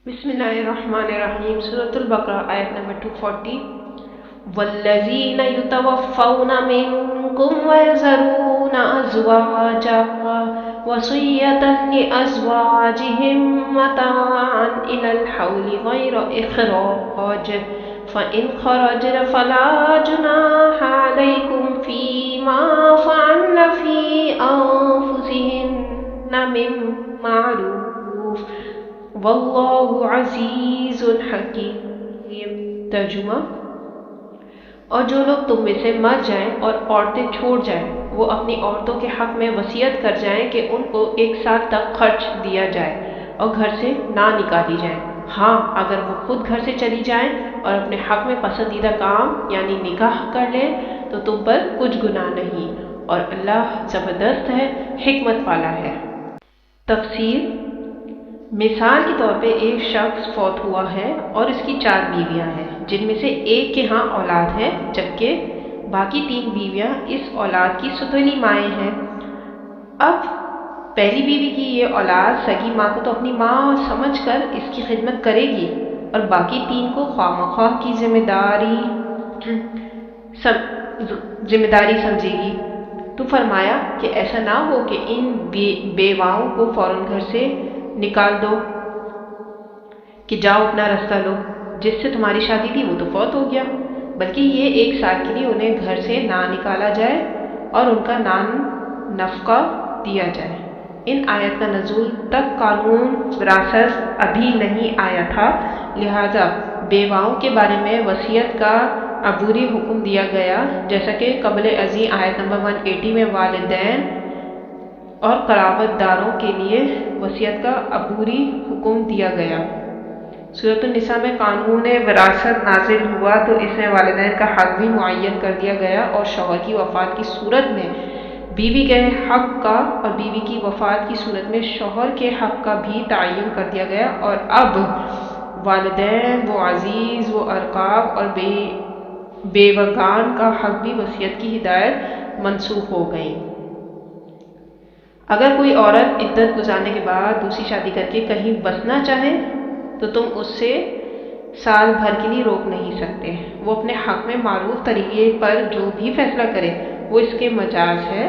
بسم اللہ الرحمن الرحیم۔ سورۃ البقرہ آیت نمبر 240۔ والذین یتوفون منکم ویذرون ازواجا وصیۃ لازواجہم متاعا الی الحول غیر اخراج فإن خرجن فلا جناح علیکم فیما فعلن فی انفسہن من معروف واللہ عزیز حکیم۔ ترجمہ: اور جو لوگ تم میں سے مر جائیں اور عورتیں چھوڑ جائیں وہ اپنی عورتوں کے حق میں وصیت کر جائیں کہ ان کو 1 سال تک خرچ دیا جائے اور گھر سے نہ نکالی جائیں، ہاں اگر وہ خود گھر سے چلی جائیں اور اپنے حق میں پسندیدہ کام یعنی نکاح کر لیں تو تم پر کچھ گناہ نہیں، اور اللہ زبردست ہے، حکمت والا ہے۔ تفسیر: مثال کے طور پہ ایک شخص فوت ہوا ہے اور اس کی 4 بیویاں ہیں، جن میں سے ایک کے ہاں اولاد ہے جبکہ باقی 3 بیویاں اس اولاد کی ستونی مائیں ہیں۔ اب پہلی بیوی کی یہ اولاد سگی ماں کو تو اپنی ماں سمجھ کر اس کی خدمت کرے گی اور باقی 3 کو خواہ مخواہ کی ذمہ داری سمجھے گی، تو فرمایا کہ ایسا نہ ہو کہ ان بیواؤں کو فوراً گھر سے نکال دو کہ جاؤ اپنا رستہ لو، جس سے تمہاری شادی تھی وہ تو فوت ہو گیا، بلکہ یہ 1 سال کے لیے انہیں گھر سے نہ نکالا جائے اور ان کا نفقہ دیا جائے۔ ان آیت کا نزول تک قانون وراثت ابھی نہیں آیا تھا، لہذا بیواؤں کے بارے میں وصیت کا عبوری حکم دیا گیا، جیسا کہ قبل ازیں آیت نمبر 180 میں والدین اور قرابت داروں کے لیے وصیت کا عبوری حکم دیا گیا۔ سورۃ النساء میں قانون وراثت نازل ہوا تو اس میں والدین کا حق بھی معین کر دیا گیا اور شوہر کی وفات کی صورت میں بیوی کے حق کا اور بیوی کی وفات کی صورت میں شوہر کے حق کا بھی تعین کر دیا گیا، اور اب والدین، وہ عزیز، وہ ارقاب اور بیوگان کا حق بھی وصیت کی ہدایت منسوخ ہو گئی۔ اگر کوئی عورت عدت گزارنے کے بعد دوسری شادی کر کے کہیں بسنا چاہے تو تم اس سے سال بھر کے لیے روک نہیں سکتے، وہ اپنے حق میں معروف طریقے پر جو بھی فیصلہ کرے وہ اس کے مجاز ہے،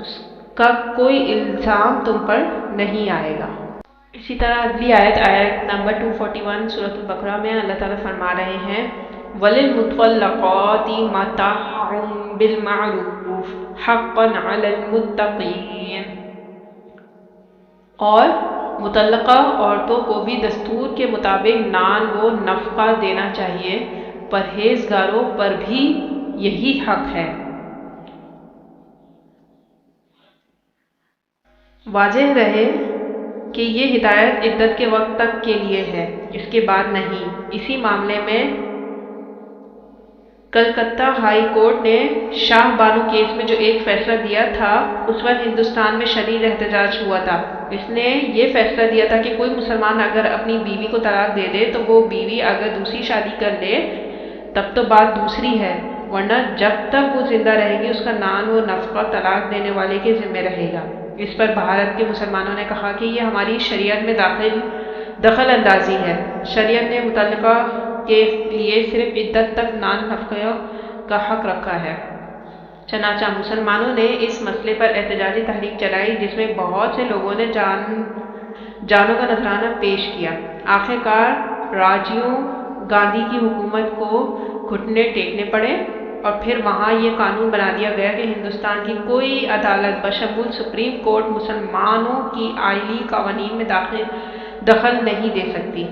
اس کا کوئی الزام تم پر نہیں آئے گا۔ اسی طرح اگلی آیت نمبر 241 سورۃ البقرہ میں اللہ تعالیٰ فرما رہے ہیں وَلِلْمُطَلَّقَاتِ مَتَاعٌ بِالْمَعْرُوفِ حَقًّا عَلَى الْمُتَّقِينَ، اور مطلقہ عورتوں کو بھی دستور کے مطابق نان و نفقہ دینا چاہیے، پرہیزگاروں پر بھی یہی حق ہے۔ واضح رہے کہ یہ ہدایت عدت کے وقت تک کے لیے ہے، اس کے بعد نہیں۔ اسی معاملے میں کلکتہ ہائی کورٹ نے شاہ بانو کیس میں جو ایک فیصلہ دیا تھا، اس وقت ہندوستان میں شدید احتجاج ہوا تھا۔ اس نے یہ فیصلہ دیا تھا کہ کوئی مسلمان اگر اپنی بیوی کو طلاق دے دے تو وہ بیوی اگر دوسری شادی کر لے تب تو بات دوسری ہے، ورنہ جب تک وہ زندہ رہے گی اس کا نان و نفقہ طلاق دینے والے کے ذمہ رہے گا۔ اس پر بھارت کے مسلمانوں نے کہا کہ یہ ہماری شریعت میں دخل اندازی ہے، شریعت نے مطلقہ کے لیے صرف عدت تک نان نفقہ کا حق رکھا ہے۔ چنانچہ مسلمانوں نے اس مسئلے پر احتجاجی تحریک چلائی جس میں بہت سے لوگوں نے جانوں کا نذرانہ پیش کیا۔ آخرکار راجیو گاندھی کی حکومت کو گھٹنے ٹیکنے پڑے اور پھر وہاں یہ قانون بنا دیا گیا کہ ہندوستان کی کوئی عدالت بشمول سپریم کورٹ مسلمانوں کی آئلی قوانین میں دخل نہیں دے سکتی۔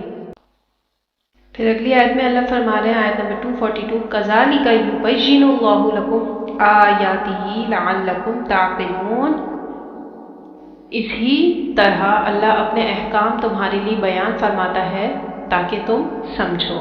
پھر اگلی آیت میں اللہ فرما رہے ہیں، آیت نمبر 242 كَذَلِكَ يُبَيِّنُ اللَّهُ لَكُمْ آيَاتِهِ لَعَلَّكُمْ تَعْقِلُونَ، اسی طرح اللہ اپنے احکام تمہارے لیے بیان فرماتا ہے تاکہ تم سمجھو۔